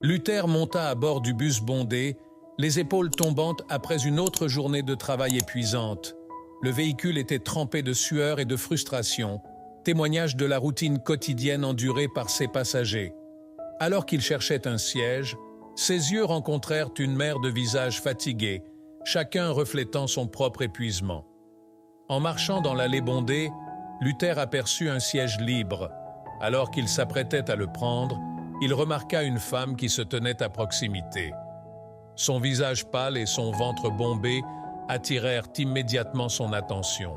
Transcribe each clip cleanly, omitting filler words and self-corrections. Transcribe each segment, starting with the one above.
Luther monta à bord du bus bondé, les épaules tombantes après une autre journée de travail épuisante. Le véhicule était trempé de sueur et de frustration, témoignage de la routine quotidienne endurée par ses passagers. Alors qu'il cherchait un siège, ses yeux rencontrèrent une mer de visages fatigués, chacun reflétant son propre épuisement. En marchant dans l'allée bondée, Luther aperçut un siège libre. Alors qu'il s'apprêtait à le prendre, il remarqua une femme qui se tenait à proximité. Son visage pâle et son ventre bombé attirèrent immédiatement son attention.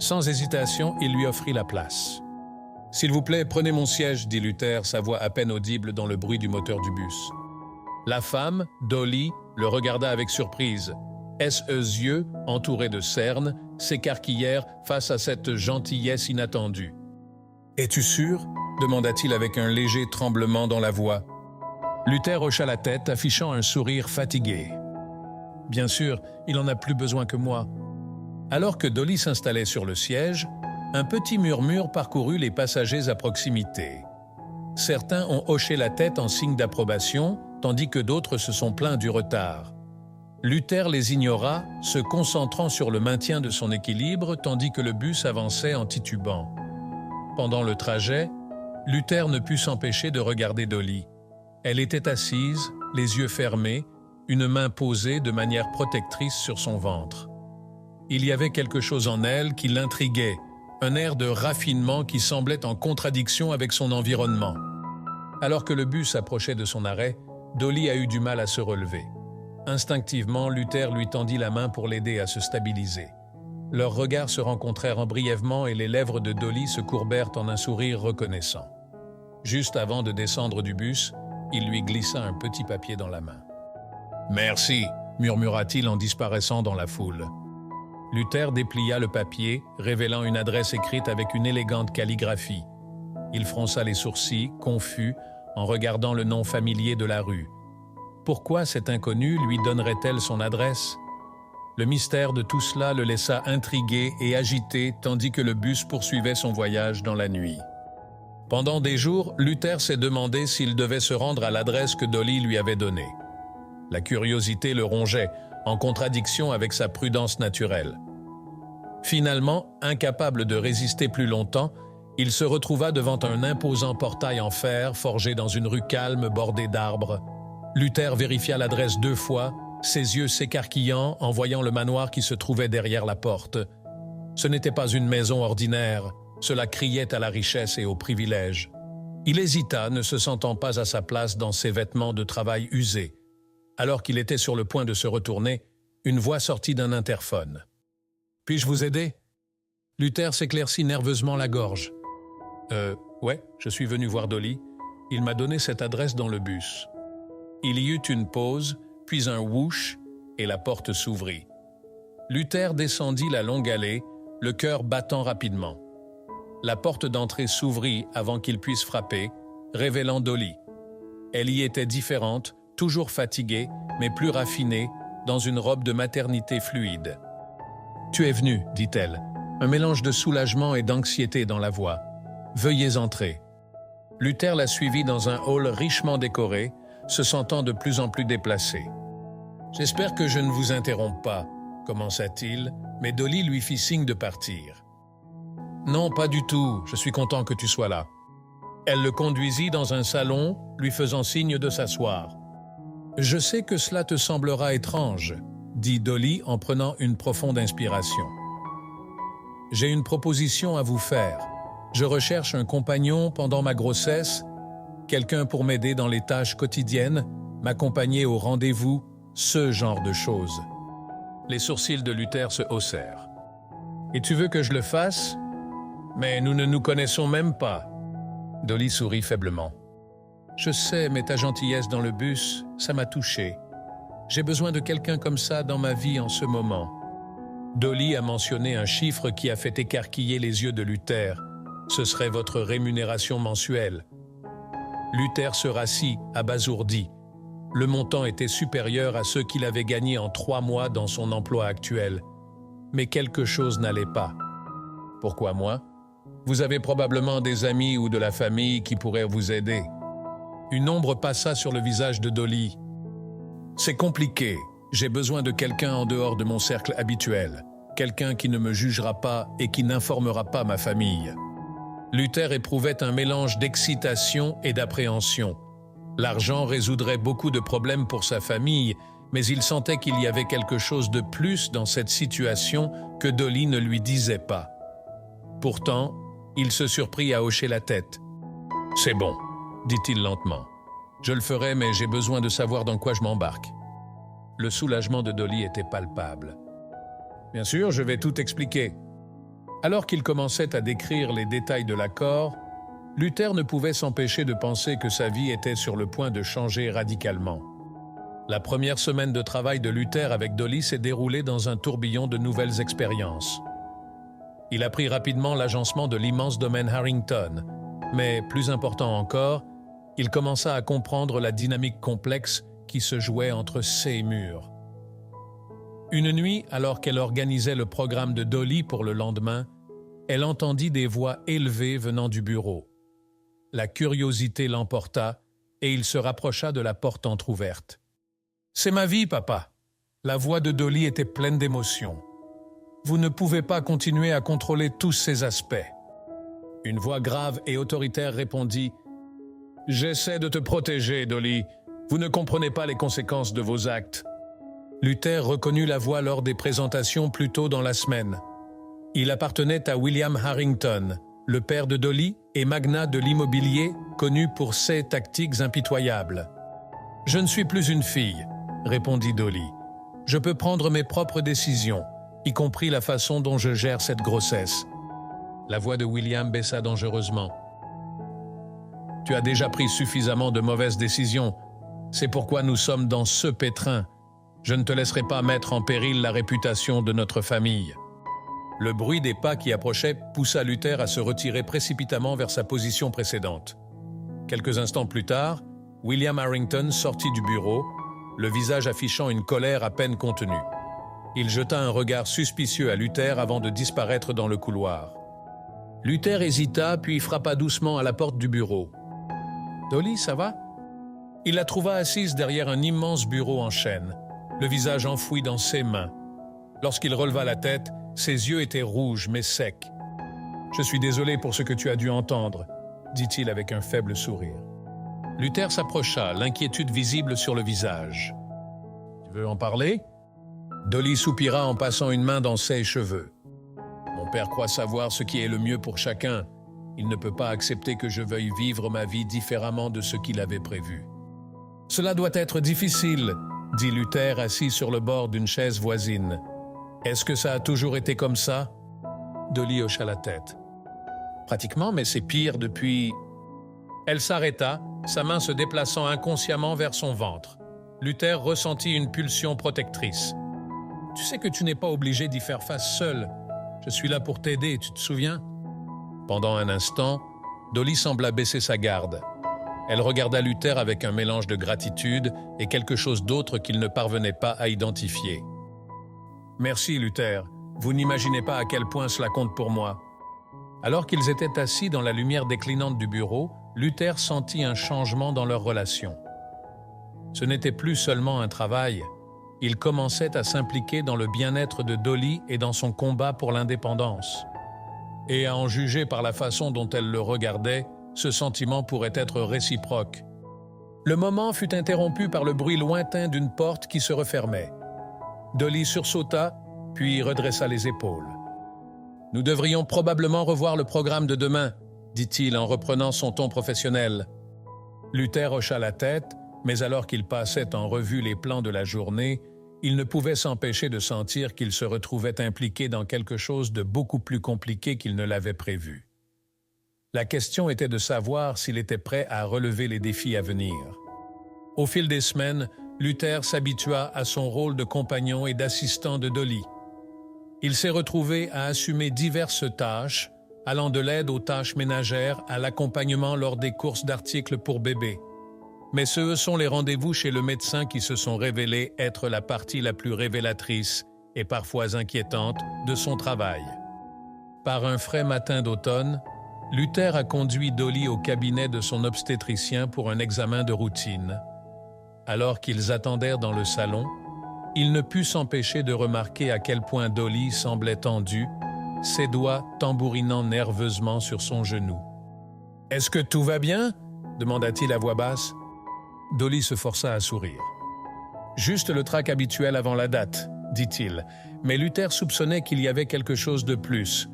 Sans hésitation, il lui offrit la place. « S'il vous plaît, prenez mon siège », dit Luther, sa voix à peine audible dans le bruit du moteur du bus. La femme, Dolly, le regarda avec surprise. Ses yeux, entourés de cernes, s'écarquillèrent face à cette gentillesse inattendue. « Es-tu sûr ?» demanda-t-il avec un léger tremblement dans la voix. Luther hocha la tête, affichant un sourire fatigué. « Bien sûr, il n'en a plus besoin que moi. » Alors que Dolly s'installait sur le siège, un petit murmure parcourut les passagers à proximité. Certains ont hoché la tête en signe d'approbation, tandis que d'autres se sont plaints du retard. Luther les ignora, se concentrant sur le maintien de son équilibre tandis que le bus avançait en titubant. Pendant le trajet, Luther ne put s'empêcher de regarder Dolly. Elle était assise, les yeux fermés, une main posée de manière protectrice sur son ventre. Il y avait quelque chose en elle qui l'intriguait, un air de raffinement qui semblait en contradiction avec son environnement. Alors que le bus approchait de son arrêt, Dolly a eu du mal à se relever. Instinctivement, Luther lui tendit la main pour l'aider à se stabiliser. Leurs regards se rencontrèrent brièvement et les lèvres de Dolly se courbèrent en un sourire reconnaissant. Juste avant de descendre du bus, il lui glissa un petit papier dans la main. « Merci », murmura-t-il en disparaissant dans la foule. Luther déplia le papier, révélant une adresse écrite avec une élégante calligraphie. Il fronça les sourcils, confus, en regardant le nom familier de la rue. Pourquoi cette inconnue lui donnerait-elle son adresse? Le mystère de tout cela le laissa intrigué et agité tandis que le bus poursuivait son voyage dans la nuit. Pendant des jours, Luther s'est demandé s'il devait se rendre à l'adresse que Dolly lui avait donnée. La curiosité le rongeait, en contradiction avec sa prudence naturelle. Finalement, incapable de résister plus longtemps, il se retrouva devant un imposant portail en fer forgé dans une rue calme bordée d'arbres. Luther vérifia l'adresse 2 fois, ses yeux s'écarquillant en voyant le manoir qui se trouvait derrière la porte. Ce n'était pas une maison ordinaire, cela criait à la richesse et au privilège. Il hésita, ne se sentant pas à sa place dans ses vêtements de travail usés. Alors qu'il était sur le point de se retourner, une voix sortit d'un interphone. « Puis-je vous aider ?» Luther s'éclaircit nerveusement la gorge. « Ouais, je suis venu voir Dolly. Il m'a donné cette adresse dans le bus. » Il y eut une pause, puis un whoosh, et la porte s'ouvrit. Luther descendit la longue allée, le cœur battant rapidement. La porte d'entrée s'ouvrit avant qu'il puisse frapper, révélant Dolly. Elle y était différente, toujours fatiguée, mais plus raffinée, dans une robe de maternité fluide. « Tu es venu, dit-elle, un mélange de soulagement et d'anxiété dans la voix. Veuillez entrer. » Luther la suivit dans un hall richement décoré, se sentant de plus en plus déplacé. « J'espère que je ne vous interromps pas, » commença-t-il, mais Dolly lui fit signe de partir. « Non, pas du tout, je suis content que tu sois là. » Elle le conduisit dans un salon, lui faisant signe de s'asseoir. « Je sais que cela te semblera étrange, » dit Dolly en prenant une profonde inspiration. « J'ai une proposition à vous faire. Je recherche un compagnon pendant ma grossesse, quelqu'un pour m'aider dans les tâches quotidiennes, m'accompagner au rendez-vous, ce genre de choses. » Les sourcils de Luther se haussèrent. « Et tu veux que je le fasse? Mais nous ne nous connaissons même pas. » Dolly sourit faiblement. « Je sais, mais ta gentillesse dans le bus, ça m'a touché. J'ai besoin de quelqu'un comme ça dans ma vie en ce moment. » Dolly a mentionné un chiffre qui a fait écarquiller les yeux de Luther. Ce serait votre rémunération mensuelle. Luther se rassit, abasourdi. Le montant était supérieur à ceux qu'il avait gagnés en 3 mois dans son emploi actuel. Mais quelque chose n'allait pas. « Pourquoi moi? Vous avez probablement des amis ou de la famille qui pourraient vous aider. » Une ombre passa sur le visage de Dolly. « C'est compliqué. J'ai besoin de quelqu'un en dehors de mon cercle habituel. Quelqu'un qui ne me jugera pas et qui n'informera pas ma famille. » Luther éprouvait un mélange d'excitation et d'appréhension. L'argent résoudrait beaucoup de problèmes pour sa famille, mais il sentait qu'il y avait quelque chose de plus dans cette situation que Dolly ne lui disait pas. Pourtant, il se surprit à hocher la tête. « C'est bon, » dit-il lentement. « Je le ferai, mais j'ai besoin de savoir dans quoi je m'embarque. » Le soulagement de Dolly était palpable. « Bien sûr, je vais tout expliquer. » Alors qu'il commençait à décrire les détails de l'accord, Luther ne pouvait s'empêcher de penser que sa vie était sur le point de changer radicalement. La première semaine de travail de Luther avec Dolly s'est déroulée dans un tourbillon de nouvelles expériences. Il apprit rapidement l'agencement de l'immense domaine Harrington, mais plus important encore, il commença à comprendre la dynamique complexe qui se jouait entre ces murs. Une nuit, alors qu'elle organisait le programme de Dolly pour le lendemain, elle entendit des voix élevées venant du bureau. La curiosité l'emporta et il se rapprocha de la porte entr'ouverte. « C'est ma vie, papa !» La voix de Dolly était pleine d'émotion. « Vous ne pouvez pas continuer à contrôler tous ces aspects. » Une voix grave et autoritaire répondit « J'essaie de te protéger, Dolly. Vous ne comprenez pas les conséquences de vos actes. » Luther reconnut la voix lors des présentations plus tôt dans la semaine. Il appartenait à William Harrington, le père de Dolly et magnat de l'immobilier connu pour ses tactiques impitoyables. « Je ne suis plus une fille, » répondit Dolly. « Je peux prendre mes propres décisions, y compris la façon dont je gère cette grossesse. » La voix de William baissa dangereusement. « Tu as déjà pris suffisamment de mauvaises décisions. C'est pourquoi nous sommes dans ce pétrin. Je ne te laisserai pas mettre en péril la réputation de notre famille. » Le bruit des pas qui approchaient poussa Luther à se retirer précipitamment vers sa position précédente. Quelques instants plus tard, William Harrington sortit du bureau, le visage affichant une colère à peine contenue. Il jeta un regard suspicieux à Luther avant de disparaître dans le couloir. Luther hésita, puis frappa doucement à la porte du bureau. « Dolly, ça va ?» Il la trouva assise derrière un immense bureau en chêne, le visage enfoui dans ses mains. Lorsqu'il releva la tête, ses yeux étaient rouges mais secs. « Je suis désolé pour ce que tu as dû entendre, » dit-il avec un faible sourire. Luther s'approcha, l'inquiétude visible sur le visage. « Tu veux en parler ?» Dolly soupira en passant une main dans ses cheveux. « Mon père croit savoir ce qui est le mieux pour chacun. Il ne peut pas accepter que je veuille vivre ma vie différemment de ce qu'il avait prévu. »« Cela doit être difficile, » dit Luther assis sur le bord d'une chaise voisine. « Est-ce que ça a toujours été comme ça ?» Dolly hocha la tête. « Pratiquement, mais c'est pire depuis... » Elle s'arrêta, sa main se déplaçant inconsciemment vers son ventre. Luther ressentit une pulsion protectrice. « Tu sais que tu n'es pas obligé d'y faire face seul. Je suis là pour t'aider, tu te souviens ?» Pendant un instant, Dolly sembla baisser sa garde. Elle regarda Luther avec un mélange de gratitude et quelque chose d'autre qu'il ne parvenait pas à identifier. « Merci, Luther. Vous n'imaginez pas à quel point cela compte pour moi. » Alors qu'ils étaient assis dans la lumière déclinante du bureau, Luther sentit un changement dans leur relation. Ce n'était plus seulement un travail. Il commençait à s'impliquer dans le bien-être de Dolly et dans son combat pour l'indépendance. Et à en juger par la façon dont elle le regardait, ce sentiment pourrait être réciproque. Le moment fut interrompu par le bruit lointain d'une porte qui se refermait. Dolly sursauta, puis redressa les épaules. « Nous devrions probablement revoir le programme de demain, » dit-il en reprenant son ton professionnel. Luther hocha la tête, mais alors qu'il passait en revue les plans de la journée, il ne pouvait s'empêcher de sentir qu'il se retrouvait impliqué dans quelque chose de beaucoup plus compliqué qu'il ne l'avait prévu. La question était de savoir s'il était prêt à relever les défis à venir. Au fil des semaines, Luther s'habitua à son rôle de compagnon et d'assistant de Dolly. Il s'est retrouvé à assumer diverses tâches, allant de l'aide aux tâches ménagères à l'accompagnement lors des courses d'articles pour bébés. Mais ce sont les rendez-vous chez le médecin qui se sont révélés être la partie la plus révélatrice et parfois inquiétante de son travail. Par un frais matin d'automne, Luther a conduit Dolly au cabinet de son obstétricien pour un examen de routine. Alors qu'ils attendirent dans le salon, il ne put s'empêcher de remarquer à quel point Dolly semblait tendue, ses doigts tambourinant nerveusement sur son genou. « Est-ce que tout va bien ?» demanda-t-il à voix basse. Dolly se força à sourire. « Juste le trac habituel avant la date, » dit-il, mais Luther soupçonnait qu'il y avait quelque chose de plus.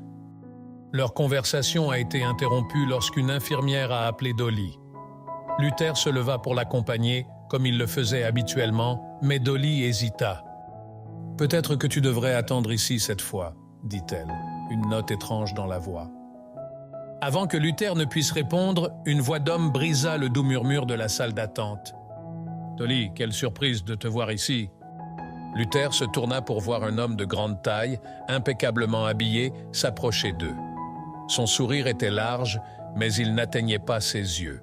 Leur conversation a été interrompue lorsqu'une infirmière a appelé Dolly. Luther se leva pour l'accompagner, comme il le faisait habituellement, mais Dolly hésita. « Peut-être que tu devrais attendre ici cette fois, » dit-elle, une note étrange dans la voix. Avant que Luther ne puisse répondre, une voix d'homme brisa le doux murmure de la salle d'attente. « Dolly, quelle surprise de te voir ici !» Luther se tourna pour voir un homme de grande taille, impeccablement habillé, s'approcher d'eux. Son sourire était large, mais il n'atteignait pas ses yeux.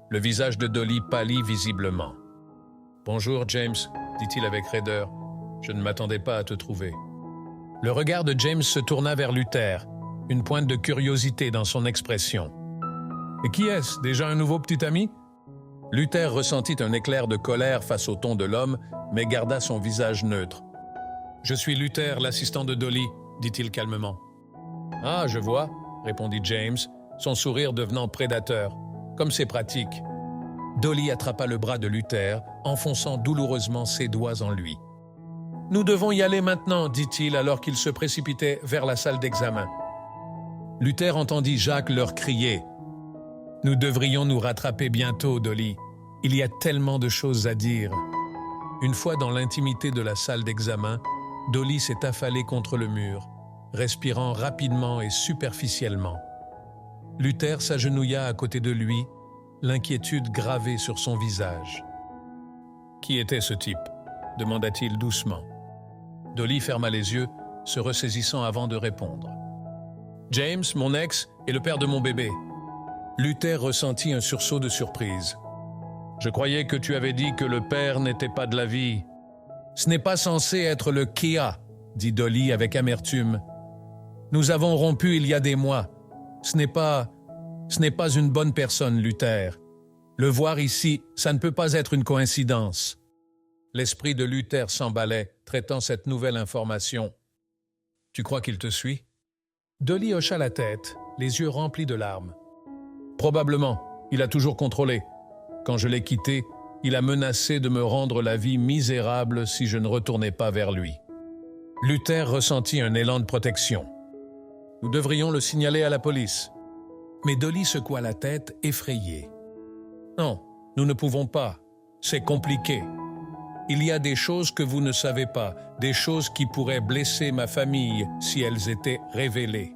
Le visage de Dolly pâlit visiblement. « Bonjour, James, » dit-il avec raideur. « Je ne m'attendais pas à te trouver. » Le regard de James se tourna vers Luther, une pointe de curiosité dans son expression. « Et qui est-ce? Déjà un nouveau petit ami ?» Luther ressentit un éclair de colère face au ton de l'homme, mais garda son visage neutre. « Je suis Luther, l'assistant de Dolly, » dit-il calmement. « Ah, je vois, » répondit James, son sourire devenant prédateur. « Comme c'est pratique. » Dolly attrapa le bras de Luther, enfonçant douloureusement ses doigts en lui. « Nous devons y aller maintenant, » dit-il alors qu'il se précipitait vers la salle d'examen. Luther entendit Jacques leur crier. « Nous devrions nous rattraper bientôt, Dolly. Il y a tellement de choses à dire. » Une fois dans l'intimité de la salle d'examen, Dolly s'est affalée contre le mur, respirant rapidement et superficiellement. Luther s'agenouilla à côté de lui, l'inquiétude gravée sur son visage. « Qui était ce type ?» demanda-t-il doucement. Dolly ferma les yeux, se ressaisissant avant de répondre. « James, mon ex, est le père de mon bébé. » Luther ressentit un sursaut de surprise. « Je croyais que tu avais dit que le père n'était pas de la vie. »« Ce n'est pas censé être le Kia, » dit Dolly avec amertume. « Nous avons rompu il y a des mois. Ce n'est pas une bonne personne, Luther. Le voir ici, ça ne peut pas être une coïncidence. » L'esprit de Luther s'emballait, traitant cette nouvelle information. « Tu crois qu'il te suit ?» Dolly hocha la tête, les yeux remplis de larmes. « Probablement, il a toujours contrôlé. Quand je l'ai quitté, il a menacé de me rendre la vie misérable si je ne retournais pas vers lui. » Luther ressentit un élan de protection. « Nous devrions le signaler à la police. » Mais Dolly secoua la tête, effrayée. « Non, nous ne pouvons pas. C'est compliqué. Il y a des choses que vous ne savez pas, des choses qui pourraient blesser ma famille si elles étaient révélées. »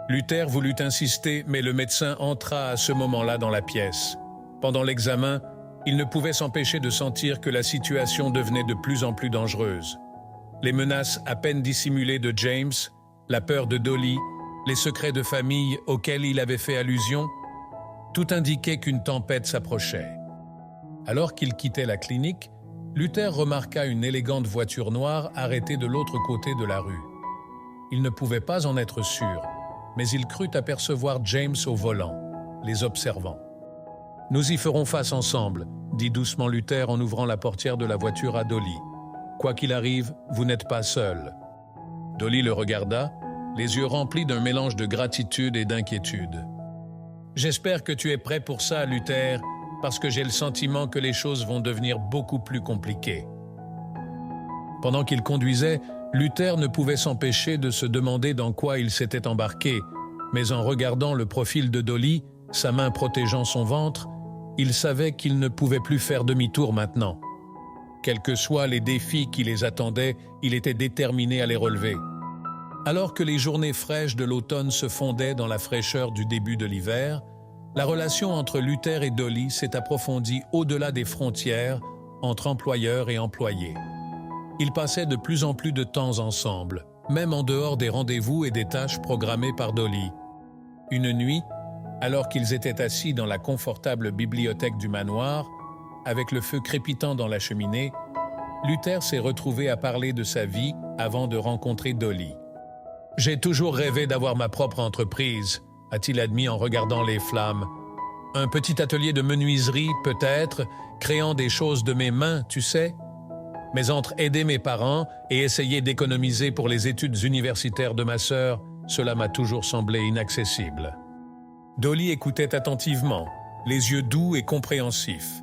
Luther voulut insister, mais le médecin entra à ce moment-là dans la pièce. Pendant l'examen, il ne pouvait s'empêcher de sentir que la situation devenait de plus en plus dangereuse. Les menaces à peine dissimulées de James, la peur de Dolly, les secrets de famille auxquels il avait fait allusion, tout indiquait qu'une tempête s'approchait. Alors qu'il quittait la clinique, Luther remarqua une élégante voiture noire arrêtée de l'autre côté de la rue. Il ne pouvait pas en être sûr, mais il crut apercevoir James au volant, les observant. « Nous y ferons face ensemble, » dit doucement Luther en ouvrant la portière de la voiture à Dolly. « Quoi qu'il arrive, vous n'êtes pas seul. » Dolly le regarda, les yeux remplis d'un mélange de gratitude et d'inquiétude. « J'espère que tu es prêt pour ça, Luther, parce que j'ai le sentiment que les choses vont devenir beaucoup plus compliquées. » Pendant qu'il conduisait, Luther ne pouvait s'empêcher de se demander dans quoi il s'était embarqué, mais en regardant le profil de Dolly, sa main protégeant son ventre, il savait qu'il ne pouvait plus faire demi-tour maintenant. Quels que soient les défis qui les attendaient, il était déterminé à les relever. Alors que les journées fraîches de l'automne se fondaient dans la fraîcheur du début de l'hiver, la relation entre Luther et Dolly s'est approfondie au-delà des frontières entre employeurs et employés. Ils passaient de plus en plus de temps ensemble, même en dehors des rendez-vous et des tâches programmées par Dolly. Une nuit, alors qu'ils étaient assis dans la confortable bibliothèque du manoir, avec le feu crépitant dans la cheminée, Luther s'est retrouvé à parler de sa vie avant de rencontrer Dolly. « J'ai toujours rêvé d'avoir ma propre entreprise, » a-t-il admis en regardant les flammes. Un petit atelier de menuiserie, peut-être, créant des choses de mes mains, tu sais. Mais entre aider mes parents et essayer d'économiser pour les études universitaires de ma sœur, cela m'a toujours semblé inaccessible. Dolly écoutait attentivement, les yeux doux et compréhensifs.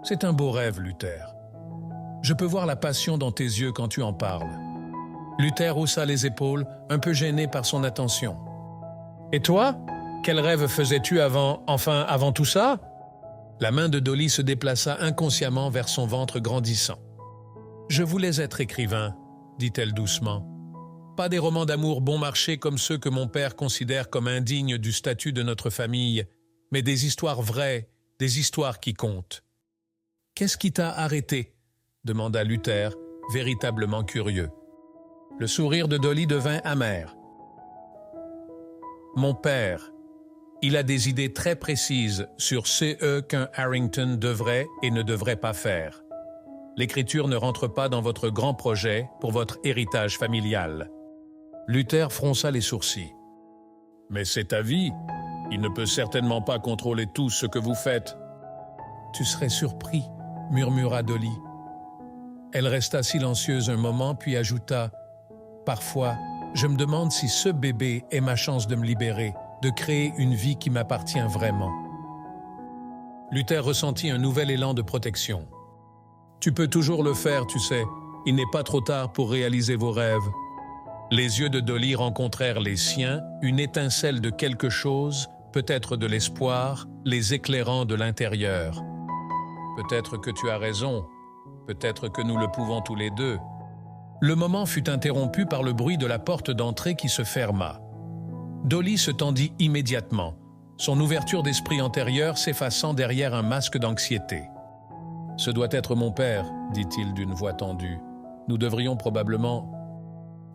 C'est un beau rêve, Luther. Je peux voir la passion dans tes yeux quand tu en parles. Luther haussa les épaules, un peu gêné par son attention. Et toi? Quel rêve faisais-tu avant tout ça? La main de Dolly se déplaça inconsciemment vers son ventre grandissant. Je voulais être écrivain, dit-elle doucement. Pas des romans d'amour bon marché comme ceux que mon père considère comme indignes du statut de notre famille, mais des histoires vraies, des histoires qui comptent. Qu'est-ce qui t'a arrêté? Demanda Luther, véritablement curieux. Le sourire de Dolly devint amer. Mon père, il a des idées très précises sur ce qu'un Harrington devrait et ne devrait pas faire. L'écriture ne rentre pas dans votre grand projet pour votre héritage familial. Luther fronça les sourcils. Mais c'est ta vie. Il ne peut certainement pas contrôler tout ce que vous faites. Tu serais surpris, murmura Dolly. Elle resta silencieuse un moment, puis ajouta « Parfois, je me demande si ce bébé est ma chance de me libérer, de créer une vie qui m'appartient vraiment. » Luther ressentit un nouvel élan de protection. « Tu peux toujours le faire, tu sais. Il n'est pas trop tard pour réaliser vos rêves. » Les yeux de Dolly rencontrèrent les siens, une étincelle de quelque chose, peut-être de l'espoir, les éclairant de l'intérieur. « Peut-être que tu as raison. Peut-être que nous le pouvons tous les deux. » Le moment fut interrompu par le bruit de la porte d'entrée qui se ferma. Dolly se tendit immédiatement, son ouverture d'esprit antérieure s'effaçant derrière un masque d'anxiété. « Ce doit être mon père, » dit-il d'une voix tendue. « Nous devrions probablement... »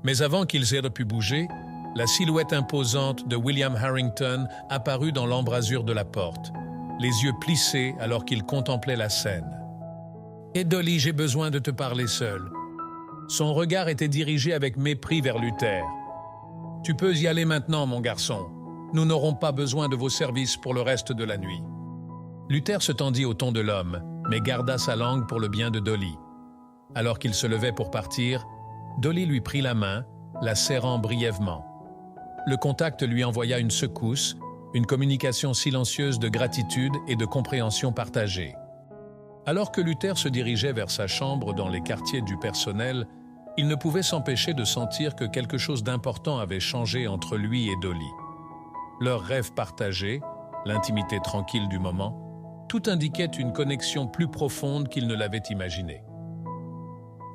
Mais avant qu'ils aient pu bouger, la silhouette imposante de William Harrington apparut dans l'embrasure de la porte, les yeux plissés alors qu'il contemplait la scène. « Et Dolly, j'ai besoin de te parler seul. » Son regard était dirigé avec mépris vers Luther. « Tu peux y aller maintenant, mon garçon. Nous n'aurons pas besoin de vos services pour le reste de la nuit. » Luther se tendit au ton de l'homme, mais garda sa langue pour le bien de Dolly. Alors qu'il se levait pour partir, Dolly lui prit la main, la serrant brièvement. Le contact lui envoya une secousse, une communication silencieuse de gratitude et de compréhension partagée. Alors que Luther se dirigeait vers sa chambre dans les quartiers du personnel, il ne pouvait s'empêcher de sentir que quelque chose d'important avait changé entre lui et Dolly. Leur rêve partagé, l'intimité tranquille du moment, tout indiquait une connexion plus profonde qu'il ne l'avait imaginé.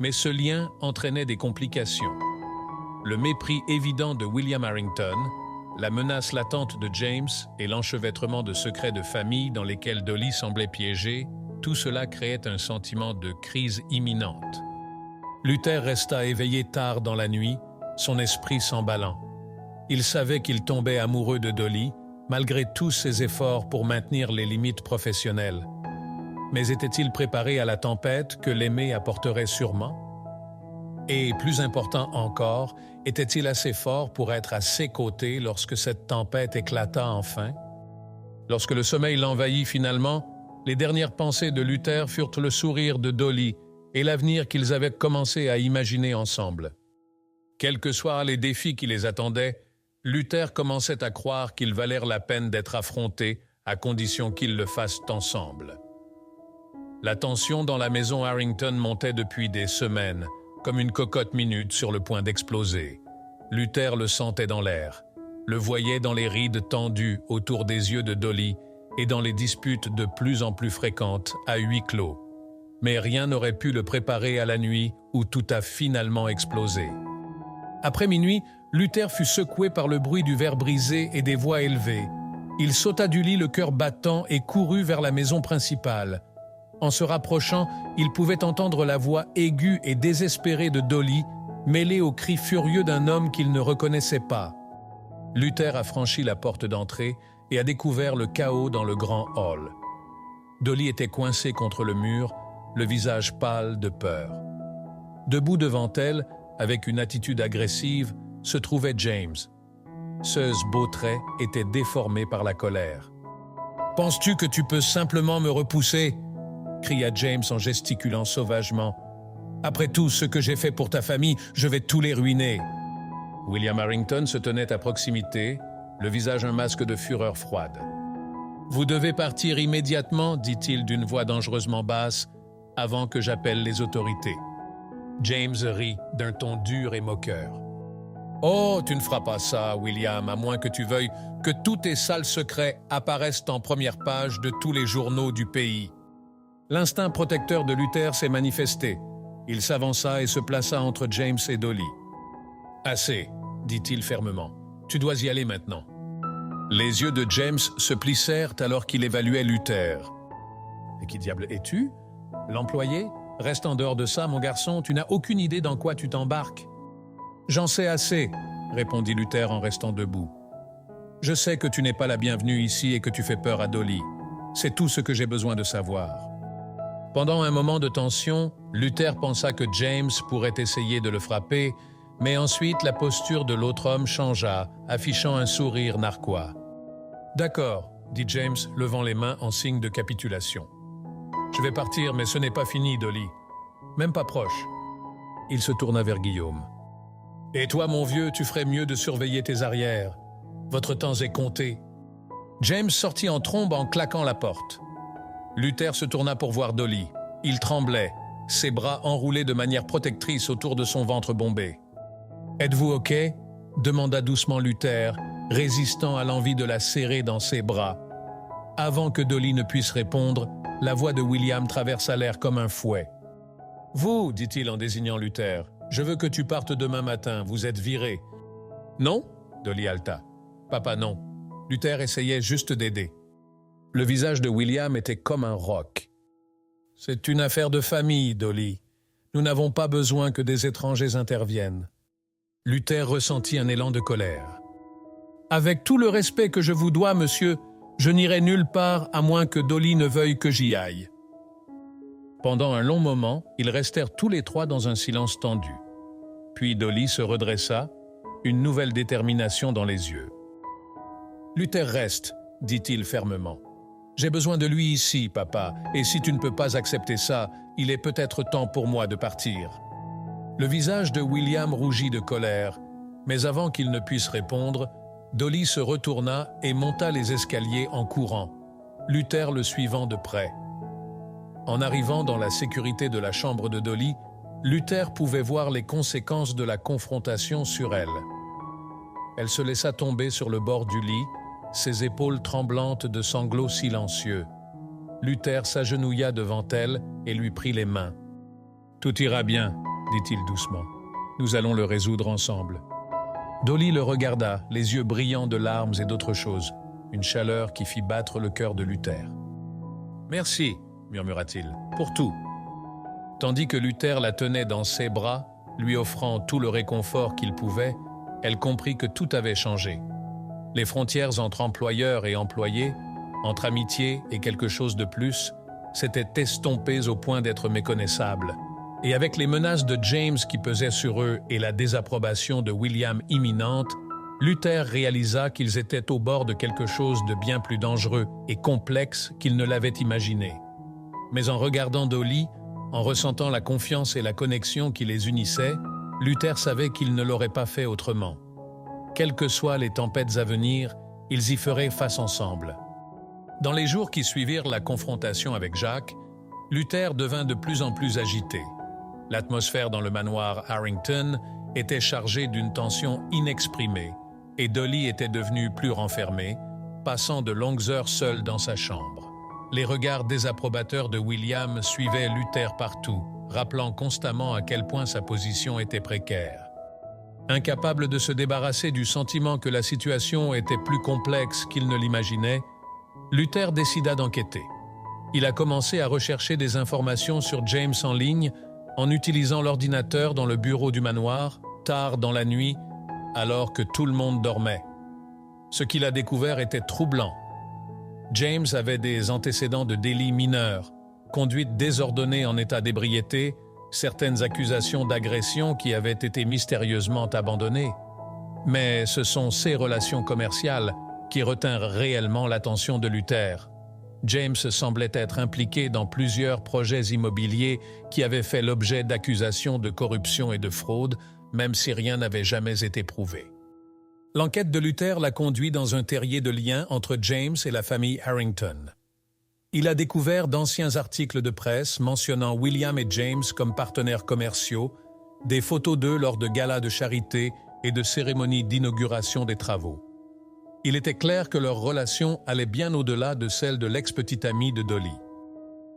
Mais ce lien entraînait des complications. Le mépris évident de William Harrington, la menace latente de James et l'enchevêtrement de secrets de famille dans lesquels Dolly semblait piégée, tout cela créait un sentiment de crise imminente. Luther resta éveillé tard dans la nuit, son esprit s'emballant. Il savait qu'il tombait amoureux de Dolly, malgré tous ses efforts pour maintenir les limites professionnelles. Mais était-il préparé à la tempête que l'aimer apporterait sûrement? Et, plus important encore, était-il assez fort pour être à ses côtés lorsque cette tempête éclata enfin? Lorsque le sommeil l'envahit finalement, les dernières pensées de Luther furent le sourire de Dolly et l'avenir qu'ils avaient commencé à imaginer ensemble. Quels que soient les défis qui les attendaient, Luther commençait à croire qu'ils valèrent la peine d'être affrontés à condition qu'ils le fassent ensemble. La tension dans la maison Harrington montait depuis des semaines, comme une cocotte minute sur le point d'exploser. Luther le sentait dans l'air, le voyait dans les rides tendues autour des yeux de Dolly et dans les disputes de plus en plus fréquentes à huis clos. Mais rien n'aurait pu le préparer à la nuit où tout a finalement explosé. Après minuit, Luther fut secoué par le bruit du verre brisé et des voix élevées. Il sauta du lit le cœur battant et courut vers la maison principale. En se rapprochant, il pouvait entendre la voix aiguë et désespérée de Dolly, mêlée aux cris furieux d'un homme qu'il ne reconnaissait pas. Luther a franchi la porte d'entrée et a découvert le chaos dans le grand hall. Dolly était coincée contre le mur, le visage pâle de peur. Debout devant elle, avec une attitude agressive, se trouvait James. Ses beaux traits étaient déformés par la colère. « Penses-tu que tu peux simplement me repousser ?» cria James en gesticulant sauvagement. « Après tout ce que j'ai fait pour ta famille, je vais tout les ruiner. » William Harrington se tenait à proximité, le visage un masque de fureur froide. « Vous devez partir immédiatement, dit-il d'une voix dangereusement basse, avant que j'appelle les autorités. » James rit d'un ton dur et moqueur. « Oh, tu ne feras pas ça, William, à moins que tu veuilles que tous tes sales secrets apparaissent en première page de tous les journaux du pays. » L'instinct protecteur de Luther s'est manifesté. Il s'avança et se plaça entre James et Dolly. « Assez, dit-il fermement. Tu dois y aller maintenant. » Les yeux de James se plissèrent alors qu'il évaluait Luther. « Et qui diable es-tu? L'employé? Reste en dehors de ça, mon garçon, tu n'as aucune idée dans quoi tu t'embarques. »« J'en sais assez, » répondit Luther en restant debout. « Je sais que tu n'es pas la bienvenue ici et que tu fais peur à Dolly. C'est tout ce que j'ai besoin de savoir. » Pendant un moment de tension, Luther pensa que James pourrait essayer de le frapper, mais ensuite la posture de l'autre homme changea, affichant un sourire narquois. « D'accord, » dit James, levant les mains en signe de capitulation. « Je vais partir, mais ce n'est pas fini, Dolly. Même pas proche. » Il se tourna vers Guillaume. « Et toi, mon vieux, tu ferais mieux de surveiller tes arrières. Votre temps est compté. » James sortit en trombe en claquant la porte. Luther se tourna pour voir Dolly. Il tremblait, ses bras enroulés de manière protectrice autour de son ventre bombé. « Êtes-vous OK ?» demanda doucement Luther, résistant à l'envie de la serrer dans ses bras. Avant que Dolly ne puisse répondre, la voix de William traversa l'air comme un fouet. « Vous, dit-il en désignant Luther, je veux que tu partes demain matin, vous êtes viré. »« Non ?» Dolly halta. « Papa, non. » Luther essayait juste d'aider. Le visage de William était comme un roc. « C'est une affaire de famille, Dolly. Nous n'avons pas besoin que des étrangers interviennent. » Luther ressentit un élan de colère. « Avec tout le respect que je vous dois, monsieur, je n'irai nulle part à moins que Dolly ne veuille que j'y aille. » Pendant un long moment, ils restèrent tous les trois dans un silence tendu. Puis Dolly se redressa, une nouvelle détermination dans les yeux. « Luther reste, » dit-il fermement. « J'ai besoin de lui ici, papa, et si tu ne peux pas accepter ça, il est peut-être temps pour moi de partir. » Le visage de William rougit de colère, mais avant qu'il ne puisse répondre, Dolly se retourna et monta les escaliers en courant, Luther le suivant de près. En arrivant dans la sécurité de la chambre de Dolly, Luther pouvait voir les conséquences de la confrontation sur elle. Elle se laissa tomber sur le bord du lit, ses épaules tremblantes de sanglots silencieux. Luther s'agenouilla devant elle et lui prit les mains. « Tout ira bien, » dit-il doucement. « Nous allons le résoudre ensemble. » Dolly le regarda, les yeux brillants de larmes et d'autres choses, une chaleur qui fit battre le cœur de Luther. « Merci, » murmura-t-il, « pour tout. » Tandis que Luther la tenait dans ses bras, lui offrant tout le réconfort qu'il pouvait, elle comprit que tout avait changé. Les frontières entre employeurs et employés, entre amitié et quelque chose de plus, s'étaient estompées au point d'être méconnaissables. Et avec les menaces de James qui pesaient sur eux et la désapprobation de William imminente, Luther réalisa qu'ils étaient au bord de quelque chose de bien plus dangereux et complexe qu'il ne l'avait imaginé. Mais en regardant Dolly, en ressentant la confiance et la connexion qui les unissaient, Luther savait qu'il ne l'aurait pas fait autrement. Quelles que soient les tempêtes à venir, ils y feraient face ensemble. Dans les jours qui suivirent la confrontation avec Jacques, Luther devint de plus en plus agité. L'atmosphère dans le manoir Harrington était chargée d'une tension inexprimée et Dolly était devenue plus renfermée, passant de longues heures seule dans sa chambre. Les regards désapprobateurs de William suivaient Luther partout, rappelant constamment à quel point sa position était précaire. Incapable de se débarrasser du sentiment que la situation était plus complexe qu'il ne l'imaginait, Luther décida d'enquêter. Il a commencé à rechercher des informations sur James en ligne en utilisant l'ordinateur dans le bureau du manoir, tard dans la nuit, alors que tout le monde dormait. Ce qu'il a découvert était troublant. James avait des antécédents de délits mineurs, conduite désordonnée en état d'ébriété, certaines accusations d'agression qui avaient été mystérieusement abandonnées. Mais ce sont ces relations commerciales qui retinrent réellement l'attention de Luther. James semblait être impliqué dans plusieurs projets immobiliers qui avaient fait l'objet d'accusations de corruption et de fraude, même si rien n'avait jamais été prouvé. L'enquête de Luther l'a conduit dans un terrier de liens entre James et la famille Harrington. Il a découvert d'anciens articles de presse mentionnant William et James comme partenaires commerciaux, des photos d'eux lors de galas de charité et de cérémonies d'inauguration des travaux. Il était clair que leur relation allait bien au-delà de celle de l'ex-petite amie de Dolly.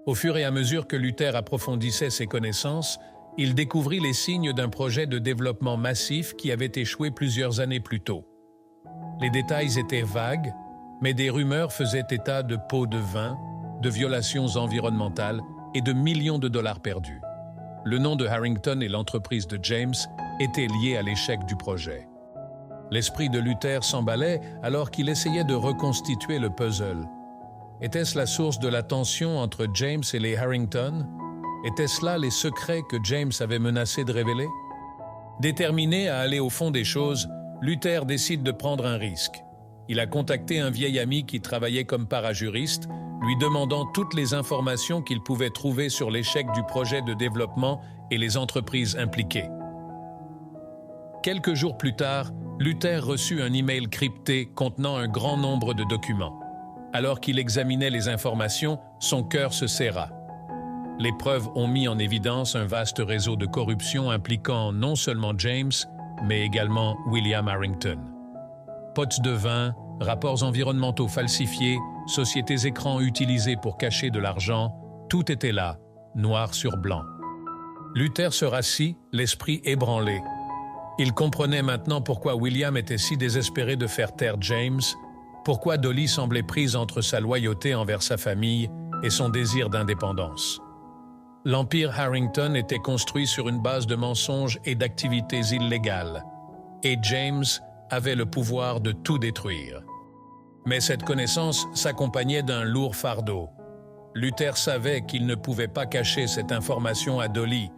Au fur et à mesure que Luther approfondissait ses connaissances, il découvrit les signes d'un projet de développement massif qui avait échoué plusieurs années plus tôt. Les détails étaient vagues, mais des rumeurs faisaient état de pots de vin, de violations environnementales et de millions de dollars perdus. Le nom de Harrington et l'entreprise de James étaient liés à l'échec du projet. L'esprit de Luther s'emballait alors qu'il essayait de reconstituer le puzzle. Était-ce la source de la tension entre James et les Harrington? Étaient-ce là les secrets que James avait menacé de révéler? Déterminé à aller au fond des choses, Luther décide de prendre un risque. Il a contacté un vieil ami qui travaillait comme parajuriste, lui demandant toutes les informations qu'il pouvait trouver sur l'échec du projet de développement et les entreprises impliquées. Quelques jours plus tard, Luther reçut un email crypté contenant un grand nombre de documents. Alors qu'il examinait les informations, son cœur se serra. Les preuves ont mis en évidence un vaste réseau de corruption impliquant non seulement James, mais également William Harrington. Pots de vin, rapports environnementaux falsifiés, sociétés écrans utilisées pour cacher de l'argent, tout était là, noir sur blanc. Luther se rassit, l'esprit ébranlé. Il comprenait maintenant pourquoi William était si désespéré de faire taire James, pourquoi Dolly semblait prise entre sa loyauté envers sa famille et son désir d'indépendance. L'empire Harrington était construit sur une base de mensonges et d'activités illégales, et James avait le pouvoir de tout détruire. Mais cette connaissance s'accompagnait d'un lourd fardeau. Luther savait qu'il ne pouvait pas cacher cette information à Dolly,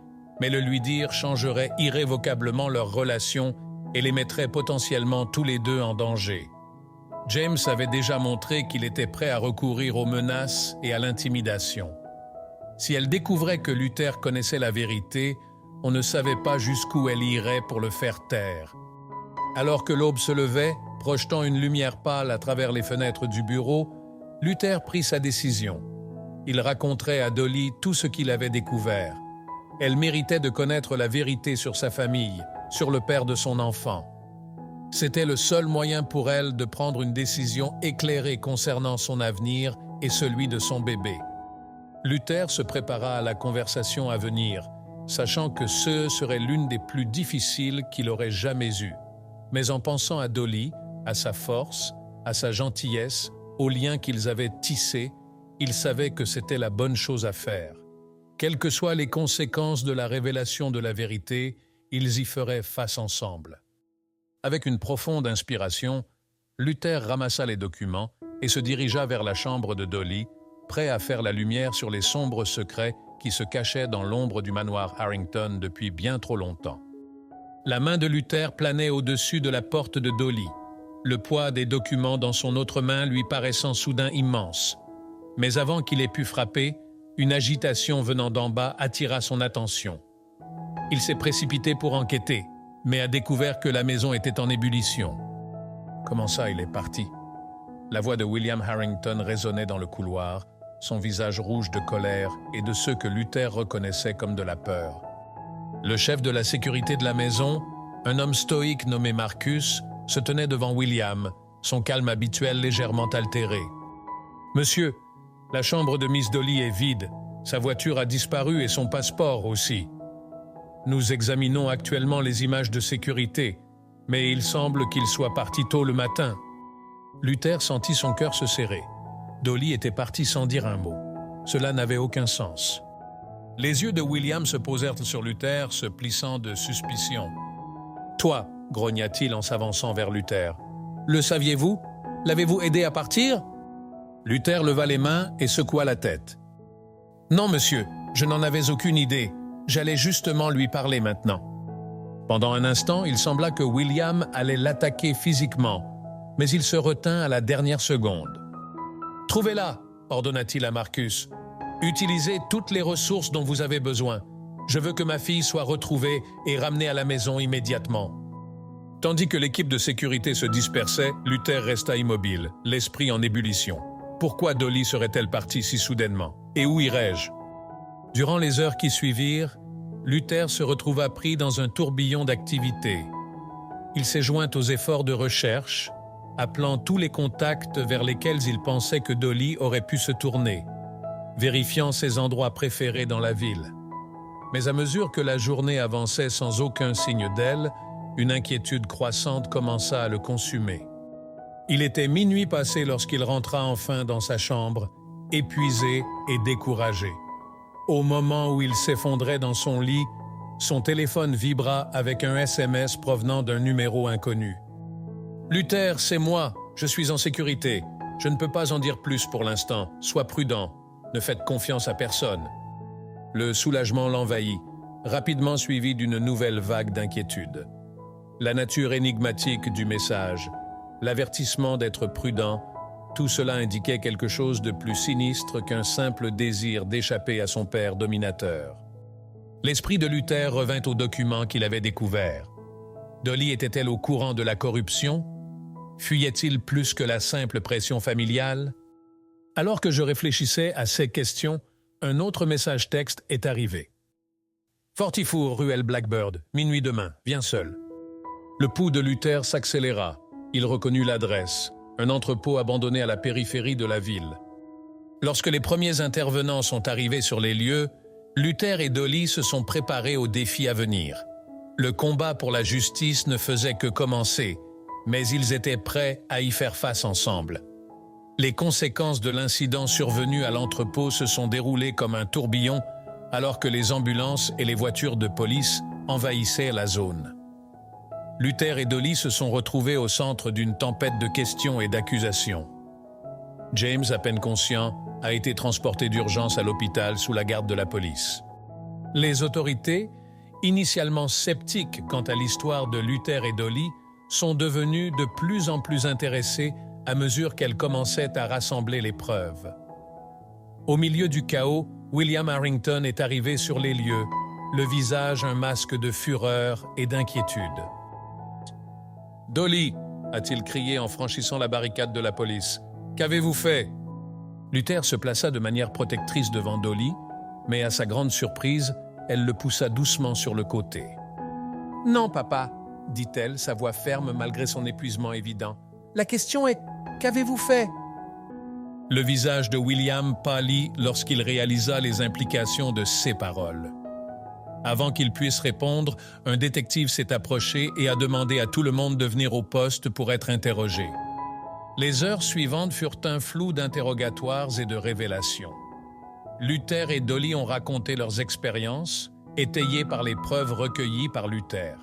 mais le lui dire changerait irrévocablement leur relation et les mettrait potentiellement tous les deux en danger. James avait déjà montré qu'il était prêt à recourir aux menaces et à l'intimidation. Si elle découvrait que Luther connaissait la vérité, on ne savait pas jusqu'où elle irait pour le faire taire. Alors que l'aube se levait, projetant une lumière pâle à travers les fenêtres du bureau, Luther prit sa décision. Il raconterait à Dolly tout ce qu'il avait découvert. Elle méritait de connaître la vérité sur sa famille, sur le père de son enfant. C'était le seul moyen pour elle de prendre une décision éclairée concernant son avenir et celui de son bébé. Luther se prépara à la conversation à venir, sachant que ce serait l'une des plus difficiles qu'il aurait jamais eues. Mais en pensant à Dolly, à sa force, à sa gentillesse, aux liens qu'ils avaient tissés, il savait que c'était la bonne chose à faire. Quelles que soient les conséquences de la révélation de la vérité, ils y feraient face ensemble. Avec une profonde inspiration, Luther ramassa les documents et se dirigea vers la chambre de Dolly, prêt à faire la lumière sur les sombres secrets qui se cachaient dans l'ombre du manoir Harrington depuis bien trop longtemps. La main de Luther planait au-dessus de la porte de Dolly, le poids des documents dans son autre main lui paraissant soudain immense. Mais avant qu'il ait pu frapper, une agitation venant d'en bas attira son attention. Il s'est précipité pour enquêter, mais a découvert que la maison était en ébullition. Comment ça, il est parti? La voix de William Harrington résonnait dans le couloir, son visage rouge de colère et de ceux que Luther reconnaissait comme de la peur. Le chef de la sécurité de la maison, un homme stoïque nommé Marcus, se tenait devant William, son calme habituel légèrement altéré. « Monsieur, la chambre de Miss Dolly est vide. Sa voiture a disparu et son passeport aussi. Nous examinons actuellement les images de sécurité, mais il semble qu'il soit parti tôt le matin. » Luther sentit son cœur se serrer. Dolly était partie sans dire un mot. Cela n'avait aucun sens. Les yeux de William se posèrent sur Luther, se plissant de suspicion. « Toi » grogna-t-il en s'avançant vers Luther. « Le saviez-vous? L'avez-vous aidé à partir ?» Luther leva les mains et secoua la tête. « Non, monsieur, je n'en avais aucune idée. J'allais justement lui parler maintenant. » Pendant un instant, il sembla que William allait l'attaquer physiquement, mais il se retint à la dernière seconde. « Trouvez-la !» ordonna-t-il à Marcus. « Utilisez toutes les ressources dont vous avez besoin. Je veux que ma fille soit retrouvée et ramenée à la maison immédiatement. » Tandis que l'équipe de sécurité se dispersait, Luther resta immobile, l'esprit en ébullition. Pourquoi Dolly serait-elle partie si soudainement? Et où irais-je? Durant les heures qui suivirent, Luther se retrouva pris dans un tourbillon d'activités. Il s'est joint aux efforts de recherche, appelant tous les contacts vers lesquels il pensait que Dolly aurait pu se tourner, vérifiant ses endroits préférés dans la ville. Mais à mesure que la journée avançait sans aucun signe d'elle, une inquiétude croissante commença à le consumer. Il était minuit passé lorsqu'il rentra enfin dans sa chambre, épuisé et découragé. Au moment où il s'effondrait dans son lit, son téléphone vibra avec un SMS provenant d'un numéro inconnu. « Luther, c'est moi, je suis en sécurité. Je ne peux pas en dire plus pour l'instant. Sois prudent. Ne faites confiance à personne. » Le soulagement l'envahit, rapidement suivi d'une nouvelle vague d'inquiétude. La nature énigmatique du message, l'avertissement d'être prudent, tout cela indiquait quelque chose de plus sinistre qu'un simple désir d'échapper à son père dominateur. L'esprit de Luther revint au document qu'il avait découvert. Dolly était-elle au courant de la corruption? Fuyait-il plus que la simple pression familiale? Alors que je réfléchissais à ces questions, un autre message texte est arrivé. « Fortifour, ruelle Blackbird, minuit demain, viens seul. » Le pouls de Luther s'accéléra. Il reconnut l'adresse, un entrepôt abandonné à la périphérie de la ville. Lorsque les premiers intervenants sont arrivés sur les lieux, Luther et Dolly se sont préparés au défi à venir. Le combat pour la justice ne faisait que commencer, mais ils étaient prêts à y faire face ensemble. Les conséquences de l'incident survenu à l'entrepôt se sont déroulées comme un tourbillon alors que les ambulances et les voitures de police envahissaient la zone. Luther et Dolly se sont retrouvés au centre d'une tempête de questions et d'accusations. James, à peine conscient, a été transporté d'urgence à l'hôpital sous la garde de la police. Les autorités, initialement sceptiques quant à l'histoire de Luther et Dolly, sont devenues de plus en plus intéressées à mesure qu'elles commençaient à rassembler les preuves. Au milieu du chaos, William Harrington est arrivé sur les lieux, le visage un masque de fureur et d'inquiétude. « Dolly !» a-t-il crié en franchissant la barricade de la police. « Qu'avez-vous fait ?» Luther se plaça de manière protectrice devant Dolly, mais à sa grande surprise, elle le poussa doucement sur le côté. « Non, papa !» dit-elle, sa voix ferme malgré son épuisement évident. « La question est, qu'avez-vous fait ?» Le visage de William pâlit lorsqu'il réalisa les implications de ces paroles. Avant qu'il puisse répondre, un détective s'est approché et a demandé à tout le monde de venir au poste pour être interrogé. Les heures suivantes furent un flou d'interrogatoires et de révélations. Luther et Dolly ont raconté leurs expériences, étayées par les preuves recueillies par Luther.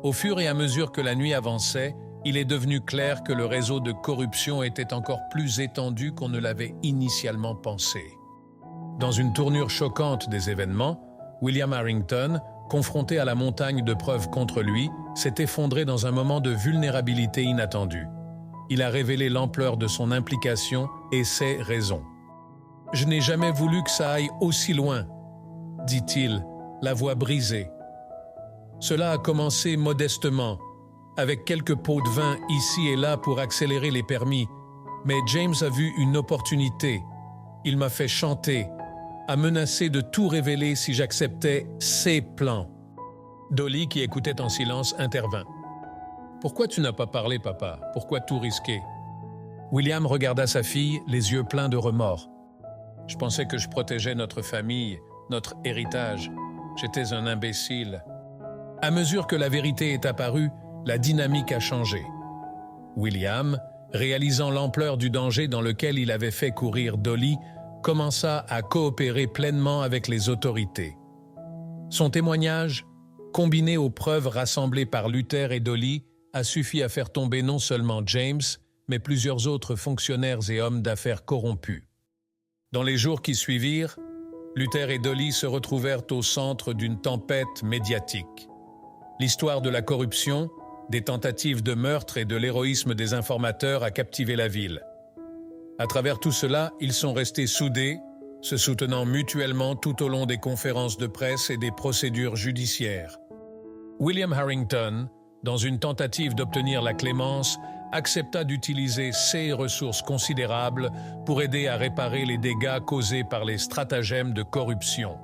Au fur et à mesure que la nuit avançait, il est devenu clair que le réseau de corruption était encore plus étendu qu'on ne l'avait initialement pensé. Dans une tournure choquante des événements, William Harrington, confronté à la montagne de preuves contre lui, s'est effondré dans un moment de vulnérabilité inattendue. Il a révélé l'ampleur de son implication et ses raisons. « Je n'ai jamais voulu que ça aille aussi loin, » dit-il, la voix brisée. Cela a commencé modestement, avec quelques pots de vin ici et là pour accélérer les permis, mais James a vu une opportunité. Il m'a fait chanter, a menacé de tout révéler si j'acceptais ses plans. Dolly, qui écoutait en silence, intervint. « Pourquoi tu n'as pas parlé, papa? Pourquoi tout risquer ?» William regarda sa fille, les yeux pleins de remords. « Je pensais que je protégeais notre famille, notre héritage. J'étais un imbécile. » À mesure que la vérité est apparue, la dynamique a changé. William, réalisant l'ampleur du danger dans lequel il avait fait courir Dolly, commença à coopérer pleinement avec les autorités. Son témoignage, combiné aux preuves rassemblées par Luther et Dolly, a suffi à faire tomber non seulement James, mais plusieurs autres fonctionnaires et hommes d'affaires corrompus. Dans les jours qui suivirent, Luther et Dolly se retrouvèrent au centre d'une tempête médiatique. L'histoire de la corruption, des tentatives de meurtre et de l'héroïsme des informateurs a captivé la ville. À travers tout cela, ils sont restés soudés, se soutenant mutuellement tout au long des conférences de presse et des procédures judiciaires. William Harrington, dans une tentative d'obtenir la clémence, accepta d'utiliser ses ressources considérables pour aider à réparer les dégâts causés par les stratagèmes de corruption.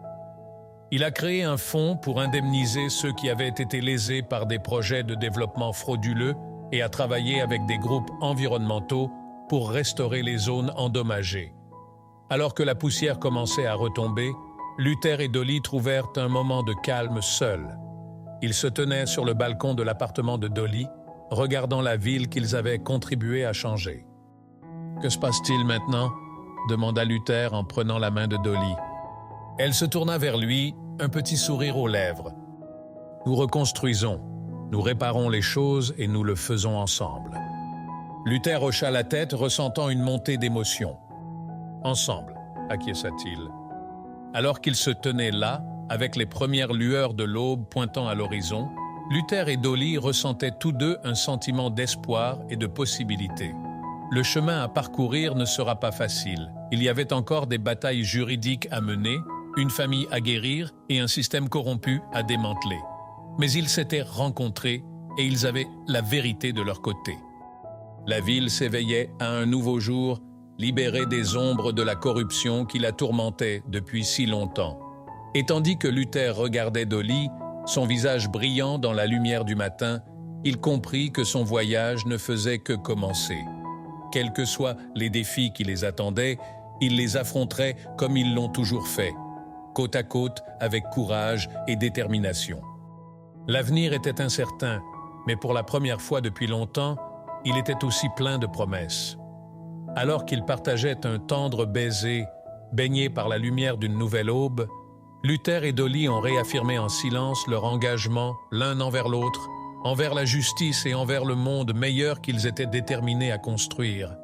Il a créé un fonds pour indemniser ceux qui avaient été lésés par des projets de développement frauduleux et a travaillé avec des groupes environnementaux pour restaurer les zones endommagées. Alors que la poussière commençait à retomber, Luther et Dolly trouvèrent un moment de calme seuls. Ils se tenaient sur le balcon de l'appartement de Dolly, regardant la ville qu'ils avaient contribué à changer. « Que se passe-t-il maintenant » demanda Luther en prenant la main de Dolly. Elle se tourna vers lui, un petit sourire aux lèvres. « Nous reconstruisons, nous réparons les choses et nous le faisons ensemble. » Luther hocha la tête, ressentant une montée d'émotion. « Ensemble », acquiesça-t-il. Alors qu'ils se tenaient là, avec les premières lueurs de l'aube pointant à l'horizon, Luther et Dolly ressentaient tous deux un sentiment d'espoir et de possibilité. Le chemin à parcourir ne sera pas facile. Il y avait encore des batailles juridiques à mener, une famille à guérir et un système corrompu à démanteler. Mais ils s'étaient rencontrés et ils avaient la vérité de leur côté. La ville s'éveillait à un nouveau jour, libérée des ombres de la corruption qui la tourmentait depuis si longtemps. Et tandis que Luther regardait Dolly, son visage brillant dans la lumière du matin, il comprit que son voyage ne faisait que commencer. Quels que soient les défis qui les attendaient, ils les affronteraient comme ils l'ont toujours fait, côte à côte avec courage et détermination. L'avenir était incertain, mais pour la première fois depuis longtemps, il était aussi plein de promesses. Alors qu'ils partageaient un tendre baiser, baignés par la lumière d'une nouvelle aube, Luther et Dolly ont réaffirmé en silence leur engagement l'un envers l'autre, envers la justice et envers le monde meilleur qu'ils étaient déterminés à construire.